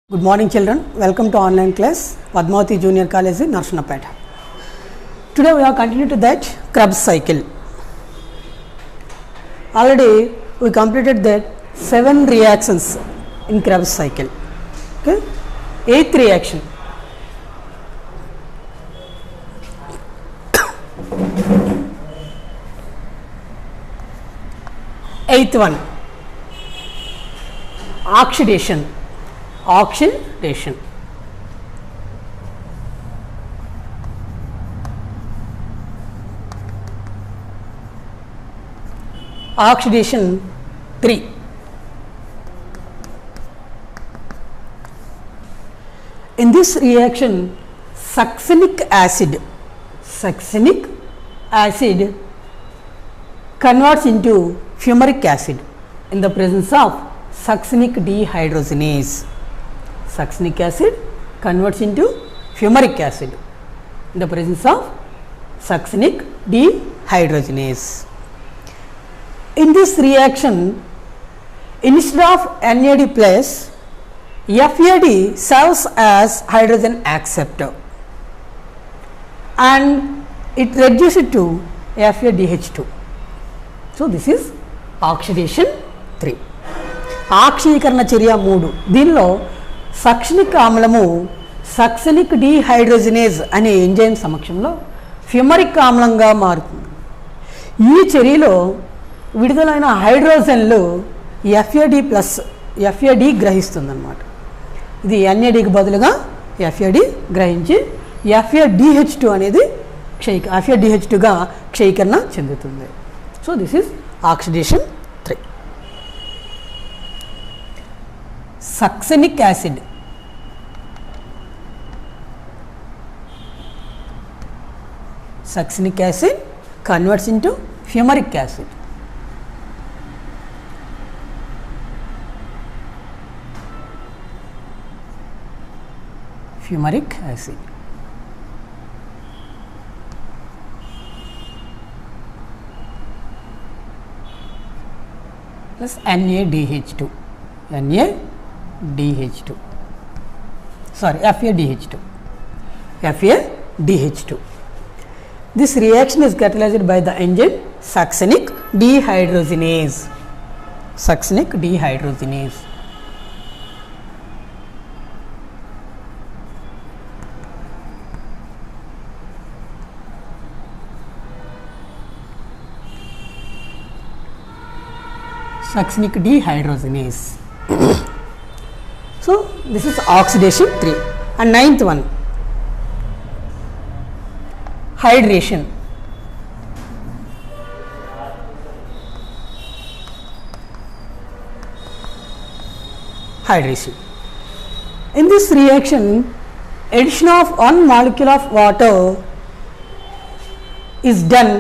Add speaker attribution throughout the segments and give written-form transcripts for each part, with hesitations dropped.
Speaker 1: Good morning children, welcome to online class Padmavati Junior College in Narshanapeta. Today we have continued to that Krebs cycle. Already we completed that 7 reactions in Krebs cycle. Okay, 8th reaction. Eighth one, oxidation. Oxidation. Oxidation 3. In this reaction, succinic acid converts into fumaric acid in the presence of succinic dehydrogenase. Succinic acid converts into fumaric acid in the presence of succinic dehydrogenase. In this reaction, instead of NAD plus, FAD serves as hydrogen acceptor and it reduces to FADH2. So, this is oxidation 3. ఆక్సీకరణ చర్య 3. దీనిలో succinic ఆమ్లము succinic dehydrogenase అనే enzyme సమక్షంలో fumaric ఆమ్లంగా మారుతుంది. ఈ చర్యలో విడుదలైన హైడ్రోజన్లు FAD గ్రహిస్తుంది అన్నమాట. ఇది NADకి బదులుగా FAD గ్రహించి FADH2 అనేది FADH2గా క్షయీకరణ చెందుతుంది. So this is oxidation 3. Succinic acid converts into fumaric acid. Fumaric acid. Plus NADH2. FADH2. This reaction is catalyzed by the enzyme succinic dehydrogenase. So, this is oxidation 3. And 9th one, hydration. In this reaction, addition of 1 molecule of water is done.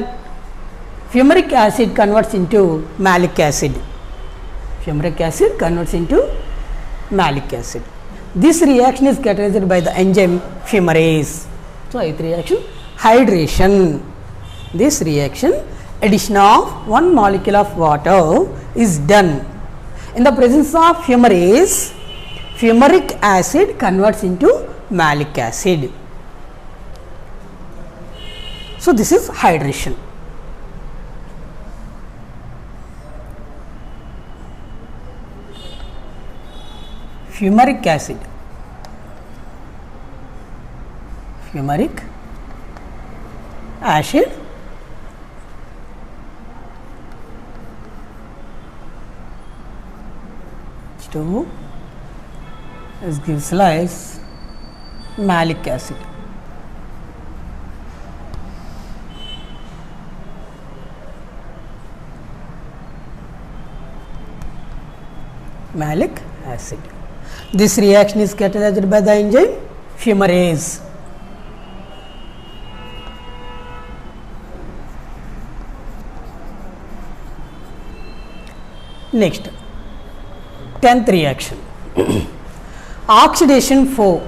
Speaker 1: Fumaric acid converts into malic acid. This reaction is catalyzed by the enzyme fumarase. So, 8th reaction, hydration. This reaction, addition of 1 molecule of water is done. In the presence of fumarase, fumaric acid converts into malic acid. So, this is hydration. Fumaric acid, H2 this gives rise malic acid. This reaction is catalyzed by the enzyme fumarase. Next, 10th reaction, oxidation 4.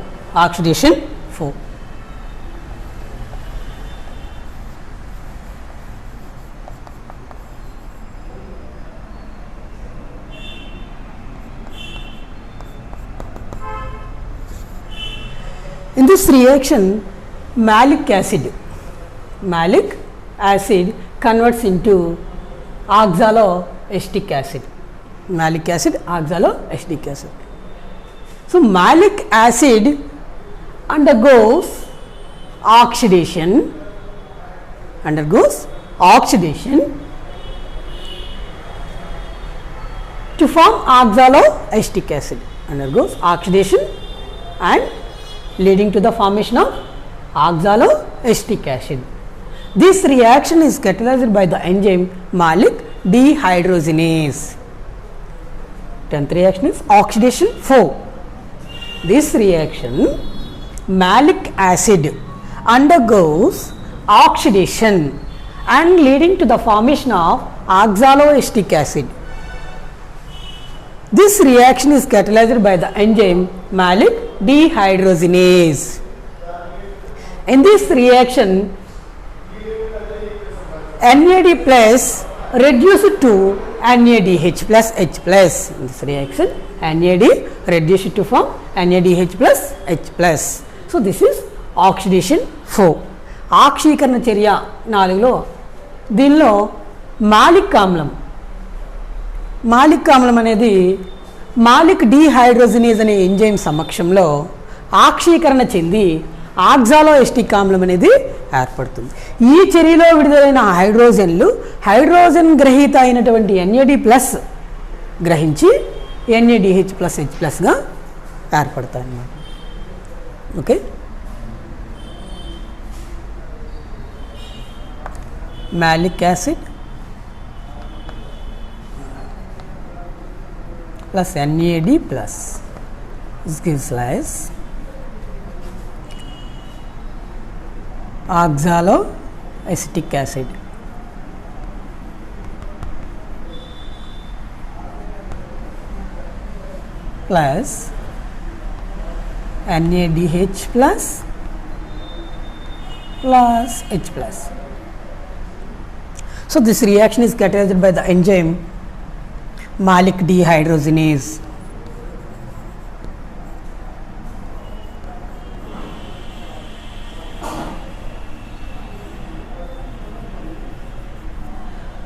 Speaker 1: In this reaction, malic acid converts into oxaloacetic acid. Malic acid, oxaloacetic acid. So malic acid undergoes oxidation to form oxaloacetic acid, undergoes oxidation and leading to the formation of oxaloacetic acid. This reaction is catalyzed by the enzyme malic dehydrogenase. 10th reaction is oxidation 4. This reaction, malic acid undergoes oxidation and leading to the formation of oxaloacetic acid. This reaction is catalyzed by the enzyme malic dehydrogenase. In this reaction, NAD plus reduced to NADH plus H plus. In this reaction, NAD reduced to form NADH plus H plus. So this is oxidation 4. ఆక్షీకరణ చర్య 4లో దీనిలో మాలిక్ ఆమ్లం అనేది Malik dehydrogenase అనే enzyme సమక్షంలో ఆక్షీకరణ చెంది ఆక్సాలోఎస్టిక్ ఆమ్లం అనేది ఏర్పడుతుంది. ఈ చర్యలో విడుదలైన హైడ్రోజన్ గ్రహీత అయినటువంటి NAD ప్లస్ గ్రహించి NADH ప్లస్ H ప్లస్గా ఏర్పడతాయి అన్నమాట. Okay, malic acid plus NAD plus, this gives rise oxaloacetic acid. Plus NADH plus H plus. So this reaction is catalyzed by the enzyme malic dehydrogenase.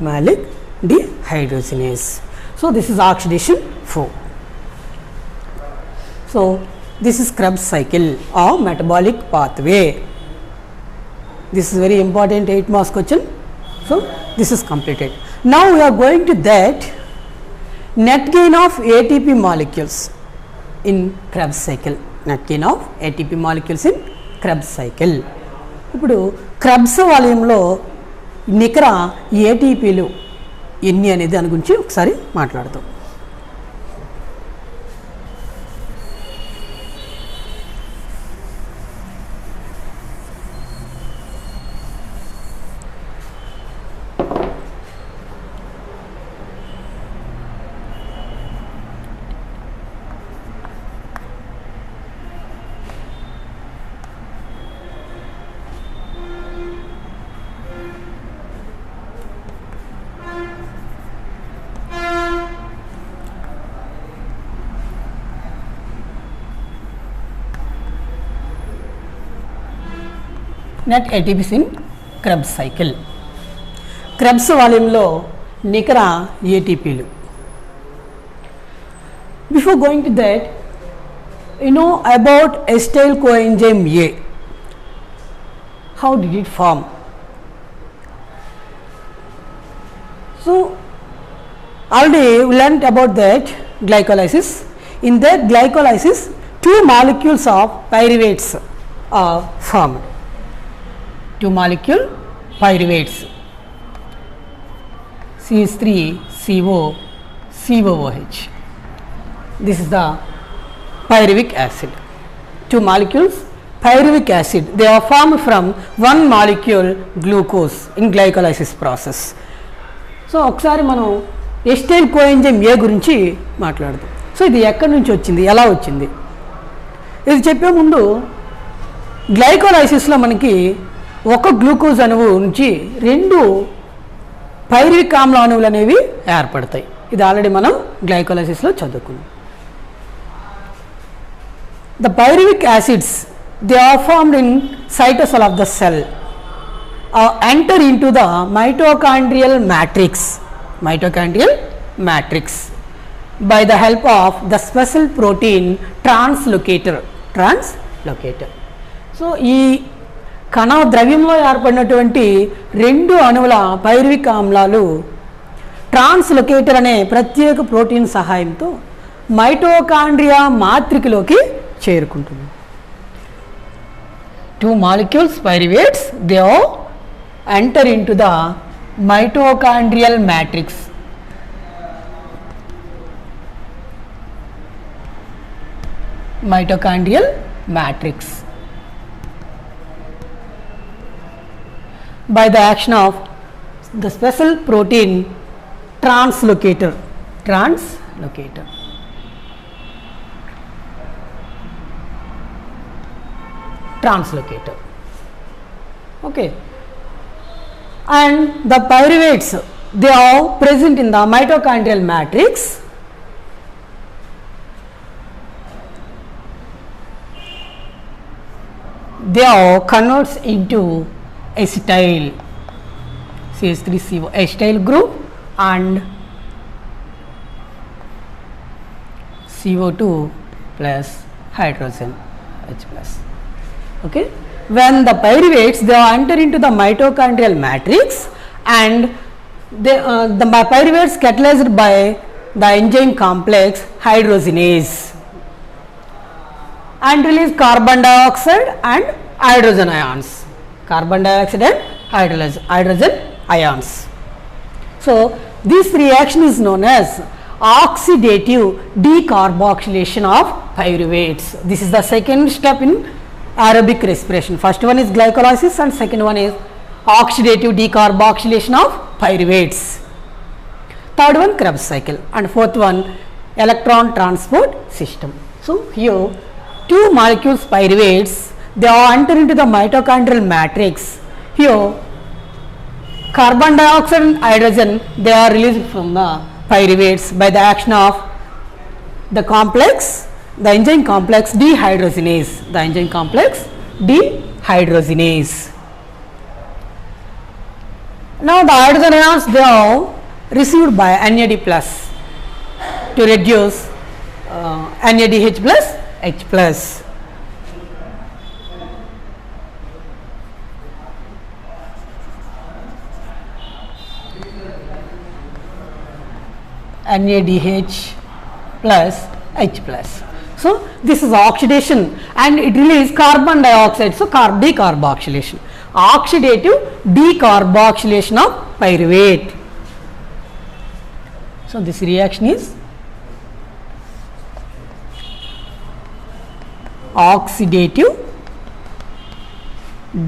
Speaker 1: Malic dehydrogenase. So this is oxidation 4. So this is Krebs cycle or metabolic pathway. This is very important 8 marks question. So this is completed. Now we are going to that net gain of ATP molecules in Krebs cycle. Net gain of ATP molecules in Krebs cycle. ఇప్పుడు Krebs వాల్యూమ్లో నికర ఏటీపీలు ఎన్ని అనేది దాని గురించి ఒకసారి మాట్లాడతాం. net ATPs in Krebs cycle. Krebs వాల్యూమ్లో నికర ఏటీపీలు. Before going to that, you know about acetyl coenzyme A. How did it form? So already we learnt about that glycolysis. In that glycolysis, 2 molecules of pyruvates are formed. 2 molecule pyruvates, CH3CO COOH. This is the pyruvic acid. 2 molecules pyruvic acid, they are formed from 1 molecule glucose in glycolysis process. So ఒకసారి మనం ఎస్టైల్ coenzyme ఏ గురించి మాట్లాడదాం. So ఇది ఎక్కడి నుంచి వచ్చింది, ఎలా వచ్చింది ఇది చెప్పే ముందు గ్లైకోలైసిస్లో మనకి ఒక గ్లూకోజ్ అణువు నుంచి 2 పైరువిక్ ఆమ్ల అణువులు అనేవి ఏర్పడతాయి. ఇది ఆల్రెడీ మనం గ్లైకోలైసిస్లో చదువుకున్నాం. The pyruvic acids they are formed in cytosol of the cell, enter into the mitochondrial matrix by the help of the special protein translocator. So ఈ కణ ద్రవ్యంలో ఏర్పడినటువంటి రెండు అణువుల పైరువిక్ ఆమ్లాలు ట్రాన్స్లోకేటర్ అనే ప్రత్యేక ప్రోటీన్ సహాయంతో మైటోకాండ్రియా మాత్రికలోకి చేరుకుంటుంది. 2 molecules pyruvates, they all enter into the mitochondrial matrix. By the action of the special protein translocator. Okay, and the pyruvates, they are present in the mitochondrial matrix. They are converts into acetyl CH3CO acetyl group and CO2 plus hydrogen H plus. Okay, when the pyruvates, they enter into the mitochondrial matrix and the pyruvates catalyzed by the enzyme complex hydrogenase and release carbon dioxide and hydrogen ions. Hydrogen ions. So this reaction is known as oxidative decarboxylation of pyruvates. This is the second step in aerobic respiration. First one is glycolysis and second one is oxidative decarboxylation of pyruvates. Third one Krebs cycle and fourth one electron transport system. So here 2 molecules pyruvates, they all enter into the mitochondrial matrix. Here carbon dioxide and hydrogen, they are released from the pyruvates by the action of the complex, the enzyme complex dehydrogenase. Now the hydrogen ions, they are received by NAD plus to reduce NADH plus H plus. NADH plus H plus. So this is oxidation and it releases carbon dioxide. So decarboxylation, oxidative decarboxylation of pyruvate. So this reaction is oxidative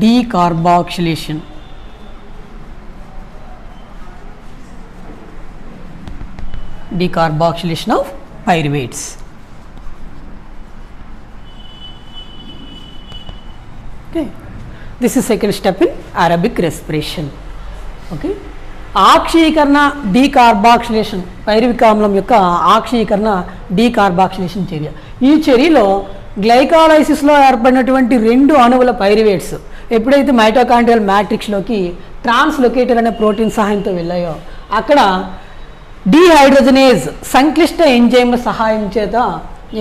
Speaker 1: decarboxylation of pyruvates. Okay, this is second step in aerobic respiration. Okay, ఆక్సీకరణ decarboxylation pyruvic ఆమ్లం యొక్క ఆక్సీకరణ decarboxylation చర్య. ఈ చర్యలో గ్లైకాలైసిస్లో ఏర్పడినటువంటి రెండు అణువుల పైరువేట్స్ ఎప్పుడైతే మైటోకాండ్రియల్ మ్యాట్రిక్స్లోకి ట్రాన్స్లోకేటర్ అనే ప్రోటీన్ సహాయంతో వెళ్ళాయో అక్కడ డీహైడ్రోజనేజ్ సంక్లిష్ట ఎంజైమ్ల సహాయం చేత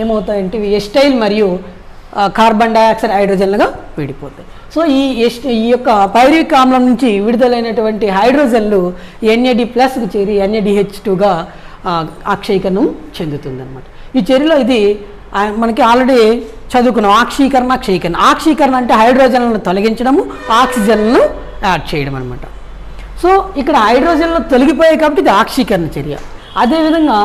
Speaker 1: ఏమవుతాయంటే ఇవి ఎస్టైల్ మరియు కార్బన్ డయాక్సైడ్ హైడ్రోజన్లుగా విడిపోతాయి. సో ఈ యొక్క పైరువిక్ ఆమ్లం నుంచి విడుదలైనటువంటి హైడ్రోజన్లు NAD ప్లస్కి చేరి NADH2గా అక్షయీకరణం చెందుతుందన్నమాట. ఈ చర్యలో ఇది మనకి ఆల్రెడీ చదువుకున్నాం ఆక్సీకరణ క్షయీకరణ. ఆక్సీకరణ అంటే హైడ్రోజన్లను తొలగించడము, ఆక్సిజన్లను యాడ్ చేయడం అనమాట. సో ఇక్కడ హైడ్రోజన్లు తొలగిపోయాయి కాబట్టి ఇది ఆక్సీకరణ చర్య. అదేవిధంగా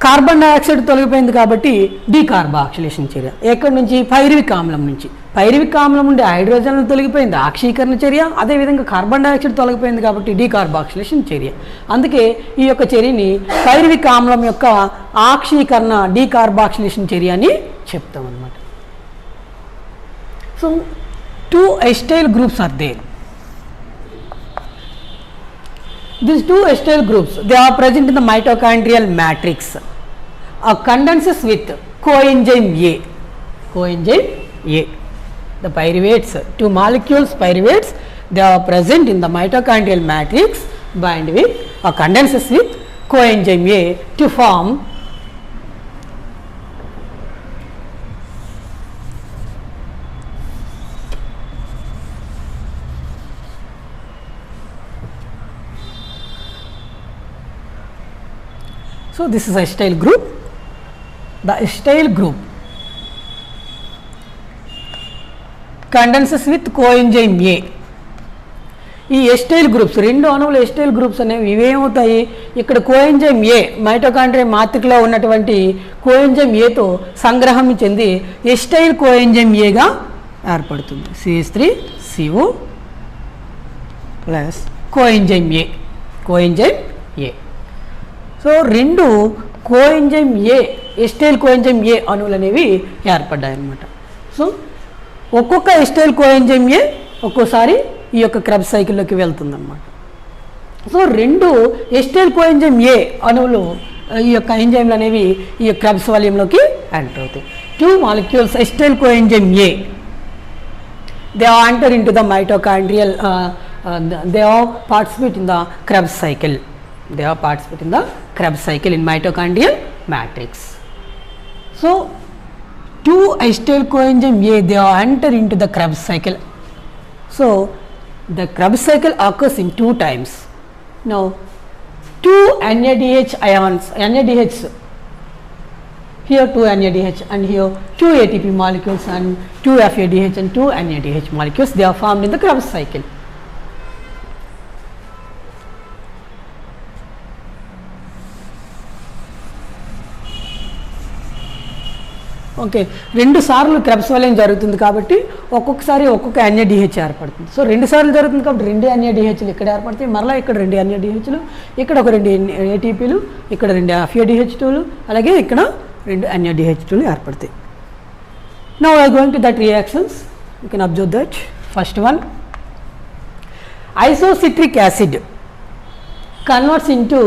Speaker 1: కార్బన్ డయాక్సైడ్ తొలగిపోయింది కాబట్టి డీకార్బాక్సిలేషన్ చర్య. ఎక్కడి నుంచి? పైరువిక్ ఆమ్లం నుంచి. పైరువిక్ ఆమ్లం నుండి హైడ్రోజన్లు తొలగిపోయింది ఆక్సీకరణ చర్య, అదేవిధంగా కార్బన్ డయాక్సైడ్ తొలగిపోయింది కాబట్టి డీకార్బాక్సిలేషన్ చర్య. అందుకే ఈ యొక్క చర్యని పైరువిక్ ఆమ్లం యొక్క ఆక్సీకరణ డీకార్బాక్సిలేషన్ చర్య అని చెప్తాం అన్నమాట. So 2 acetyl groups are there. These 2 acetyl groups, they are present in the mitochondrial matrix. Condenses with coenzyme A. the pyruvates, 2 molecules pyruvates, they are present in the mitochondrial matrix, bind with or condenses with coenzyme A to form so this is acetyl group. The acetyl group condenses with coenzyme A. ఈ ఎస్టైల్ groups రెండు అణువుల ఎస్టైల్ groups అనేవి ఇవేమవుతాయి, ఇక్కడ coenzyme ఏ mitochondria మాత్రికలో ఉన్నటువంటి coenzyme ఏతో సంగ్రహం చెంది ఎస్టైల్ coenzyme ఏగా ఏర్పడుతుంది. CH3CO plus coenzyme A, coenzyme A. So రెండు coenzyme A acetyl coenzyme A అణువులు అనేవి ఏర్పడ్డాయి అన్నమాట. సో ఒక్కొక్క ఎస్టైల్ కోఎంజైమ్ ఏ ఒక్కోసారి ఈ యొక్క క్రెబ్స్ సైకిల్లోకి వెళ్తుందన్నమాట. సో రెండు ఎస్టైల్ కోఎంజైమ్ ఏ అణువులు ఈ యొక్క ఎంజైమ్లు అనేవి ఈ క్రెబ్స్ వాల్యూమ్లోకి ఎంటర్ అవుతాయి. 2 molecules acetyl coenzyme A, they are enter into the mitochondrial, they are participate in the Krebs cycle, they are participate in the Krebs cycle in mitochondrial matrix. So 2 acetyl coenzyme A, they are enter into the Krebs cycle. So the Krebs cycle occurs in 2 times. Now 2 NADH ions, NADH, here 2 NADH and here 2 ATP molecules and 2 FADH and 2 NADH molecules, they are formed in the Krebs cycle. Okay, 2 సార్లు Krebs volume జరుగుతుంది కాబట్టి ఒక్కొక్కసారి ఒక్కొక్క NADH ఏర్పడుతుంది. So 2 సార్లు జరుగుతుంది కాబట్టి 2 NADHలు ఇక్కడ ఏర్పడతాయి, మరలా ఇక్కడ 2 NADHలు, ఇక్కడ ఒక 2 ATPలు, ఇక్కడ 2 FADH2లు, అలాగే ఇక్కడ 2 NADH2లు ఏర్పడతాయి. Now we are going to that reactions. You can observe that. First one, isocitric acid converts into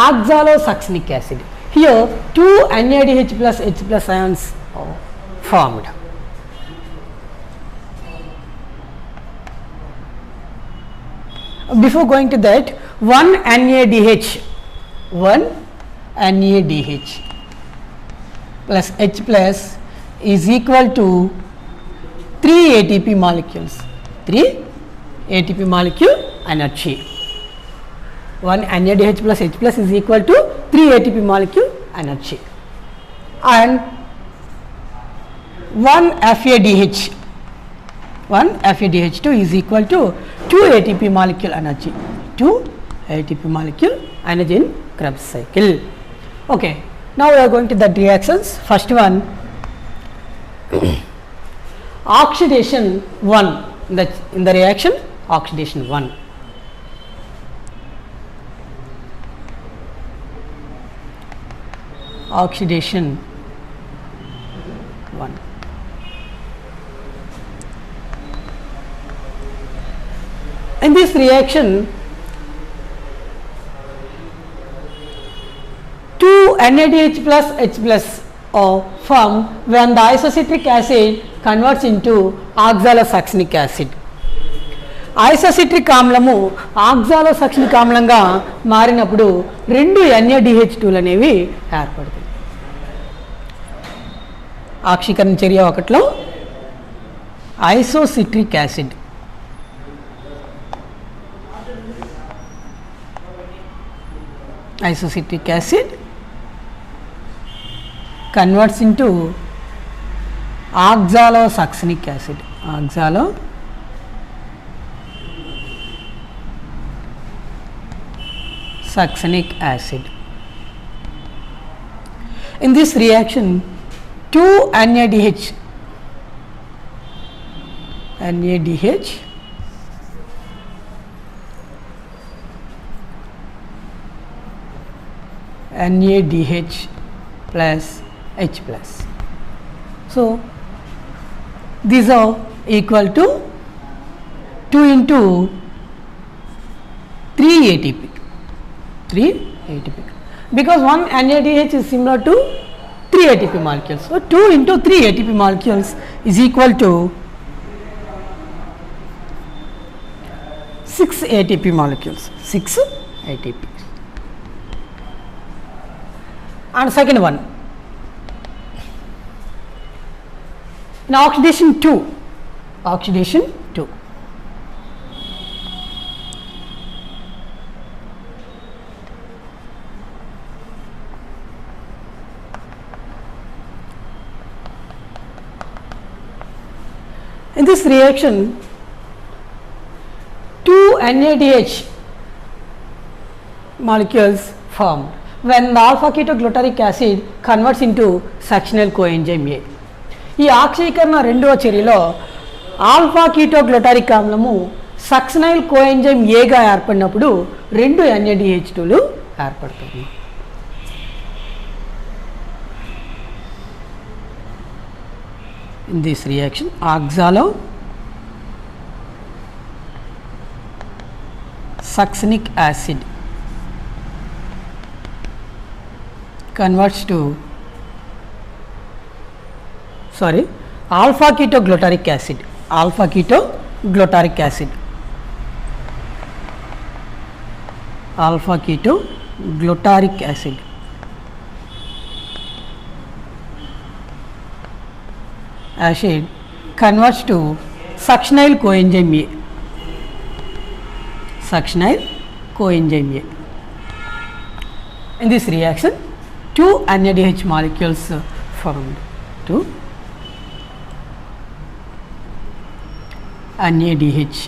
Speaker 1: oxalosuccinic acid. Here 2 NADH plus H plus ions are formed. Before going to that, 1 NADH plus H plus is equal to 3 ATP molecules, 3 ATP molecule energy. 1 NADH plus H plus is equal to 3 ATP molecule energy, and 1 FADH2 is equal to 2 ATP molecule energy, 2 ATP molecule energy in Krebs cycle. Okay, now we are going to the reactions. First one, oxidation 1, in the reaction oxidation 1. Oxidation 1. In this reaction, 2 NADH plus H plus are formed when the isocitric acid converts into oxalosuccinic acid. Isocitric ఆమ్లము oxalosuccinic ఆమ్లంగా మారినప్పుడు 2 NADH2లు అనేవి ఏర్పడతాయి. ఆక్సీకరణ చర్య 1లో isocitric acid converts into oxalosuccinic acid, oxalosuccinic acid. In this reaction, 2 NADH plus H plus. So these are equal to 2 into 3 ATP, because 1 NADH is similar to 3 ATP molecules. So 2 into 3 ATP molecules is equal to 6 ATP molecules, 6 ATP. And second one, in oxidation 2, oxidation 2. In this reaction, 2 NADH molecules formed when the alpha ketoglutaric acid converts into succinyl coenzyme A. ఈ ఆక్సీకరణ రెండవ చర్యలో alpha కీటోగ్లూటారిక్ ఆమ్లము succinyl coenzyme ఏగా ఏర్పడినప్పుడు 2 NADH2లు ఏర్పడతాయి. In this reaction, oxalo succinic acid converts to alpha ketoglutaric acid, alpha ketoglutaric acid, alpha ketoglutaric acid acid converts to succinyl coenzyme A, succinyl coenzyme A. In this reaction, 2 NADH molecules formed, 2 NADH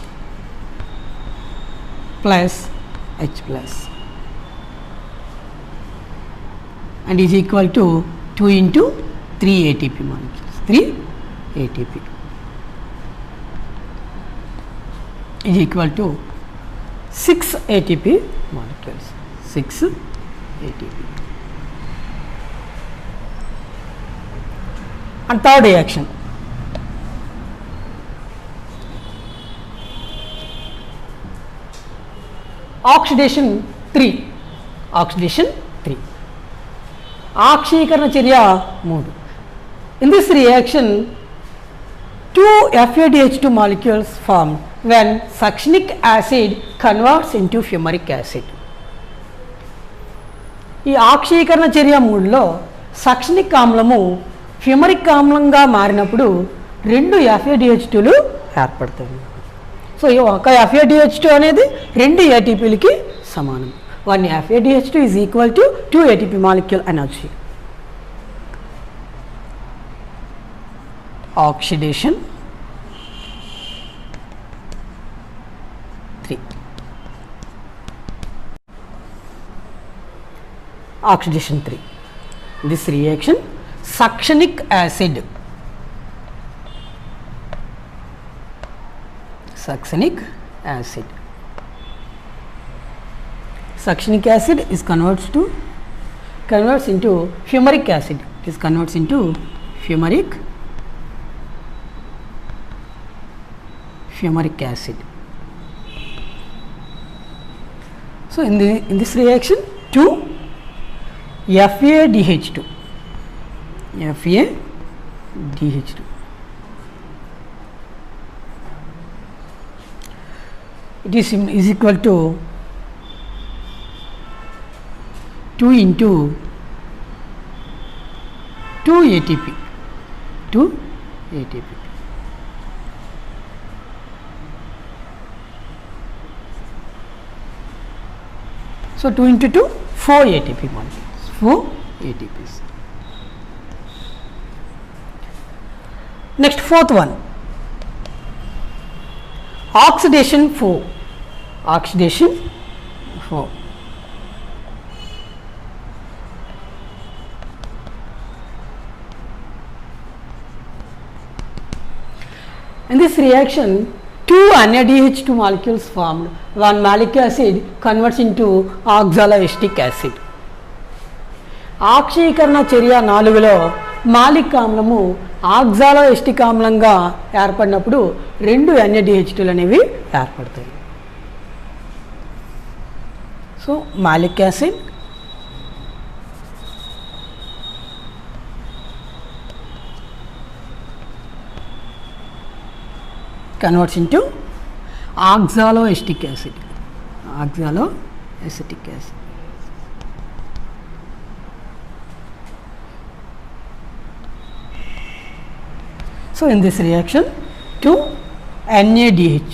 Speaker 1: plus H plus and is equal to 2 into 3 ATP molecules, 3 ATP is equal to 6 ATP molecules, 6 ATP. And third reaction, oxidation 3, oxidation 3, ఆక్సీకరణ చర్య 3. In this reaction, 2 FADH2 molecules formed when succinic acid converts into fumaric acid. ఈ ఆక్సీకరణ చర్య 3లో succinic ఆమ్లము fumaric ఆమ్లంగా మారినప్పుడు 2 FADH2లు ఏర్పడతాయి. So ఈ ఒక FADH2 అనేది 2 ATPలకి సమానం. 1 FADH2 is equal to 2 ATP molecule energy. Oxidation 3, oxidation 3. This reaction, succinic acid, succinic acid, succinic acid is converts into fumaric acid, it is converts into fumaric acid. So in this reaction, 2 FADH2, it is equal to 2 into 2 ATP, 2 ATP. So 2 into 2, 4 ATP molecules, 4 ATPs. Next, fourth one, oxidation 4, oxidation 4. In this reaction, 2 NADH2 molecules formed when malic acid converts into oxaloacetic acid. ఆక్సీకరణ చర్య 4లో మాలిక్ ఆమ్లము ఆక్సాలోఎస్టిక్ ఆమ్లంగా ఏర్పడినప్పుడు 2 NADH2లు అనేవి ఏర్పడతాయి. So malic acid converts into oxaloacetic acid. Oxaloacetic acid. So in this reaction, 2 NADH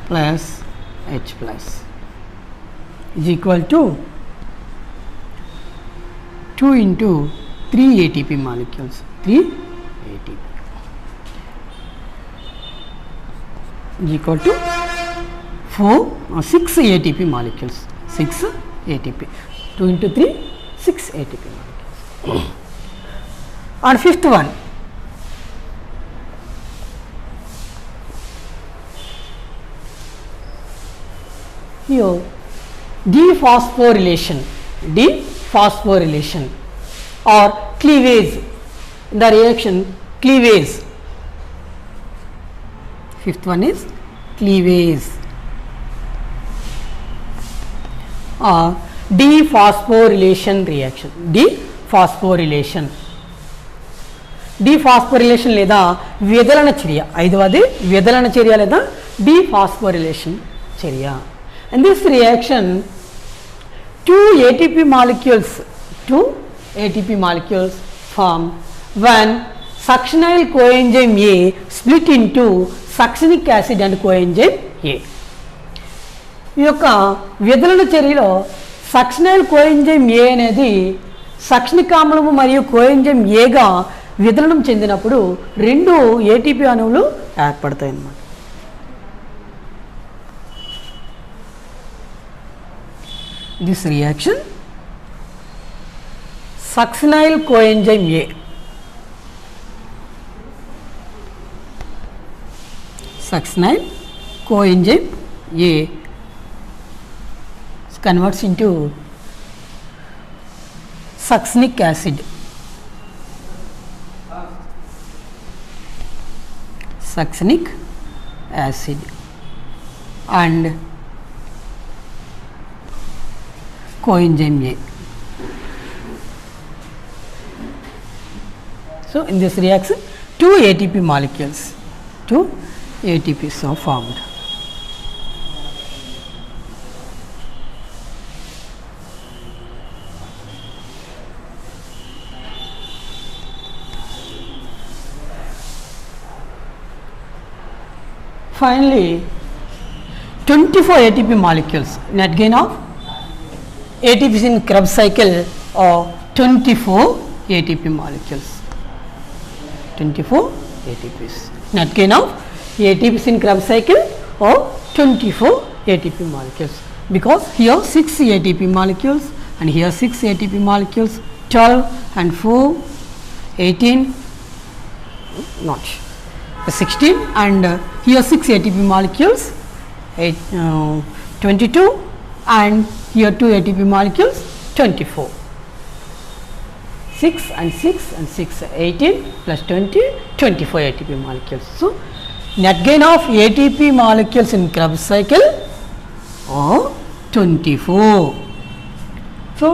Speaker 1: plus H plus is equal to 2 into 3 ATP molecules. 3 ATP is equal to 6 ATP molecules. 6 ATP. 2 into 3, 6 ATP molecules. And fifth one, here dephosphorylation or cleavage, in the reaction cleavage. Fifth one is cleavage or dephosphorylation reaction. Dephosphorylation లేదా విదలన చర్య. ఐదవది విదలన చర్య లేదా dephosphorylation చర్య. In this reaction, 2 ATP molecules form when succinyl coenzyme A split into succinic acid and coenzyme A. ఈ యొక్క విదలన చర్యలో succinyl coenzyme ఏ అనేది సక్సినిక్ ఆమ్లము మరియు కోఎంజైమ్ ఏగా విదలనం చెందినప్పుడు 2 ఏటీపీ అణువులు ఏర్పడతాయి అన్నమాట. This reaction, succinyl coenzyme A converts into succinic acid and coenzyme A. So in this reaction, 2 ATP ATPs are formed. Finally, 24 ATP molecules, net gain of ATPs in Krebs cycle or 24 ATP molecules. 24 ATPs. Net gain of ATPs in Krebs cycle or 24 ATP molecules. Because here 6 ATP molecules and here 6 ATP molecules, 12 and 4, 18, not 16 and here 6 ATP molecules, 22 and here 2 ATP molecules, 24. 6 and 6 and 6, 18 plus 20, 24 ATP molecules. So net gain of ATP molecules in Krebs cycle or 24. So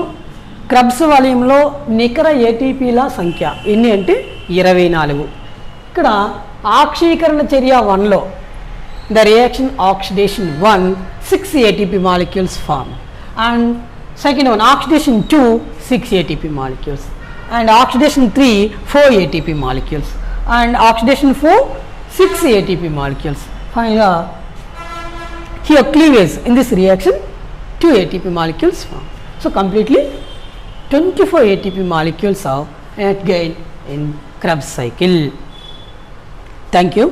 Speaker 1: Krebs వాల్యూమ్లో నికర ఏటీపీల సంఖ్య ఎన్ని అంటే 24. ఇక్కడ ఆక్సీకరణ చర్య 1లో the reaction oxidation 1, 6 ATP molecules form, and second one oxidation 2, 6 ATP molecules, and oxidation 3, 4 ATP molecules, and oxidation 4, 6 ATP molecules. Finally, here cleavage in this reaction 2 ATP molecules form. So completely 24 ATP molecules are net gain in Krebs cycle. Thank you.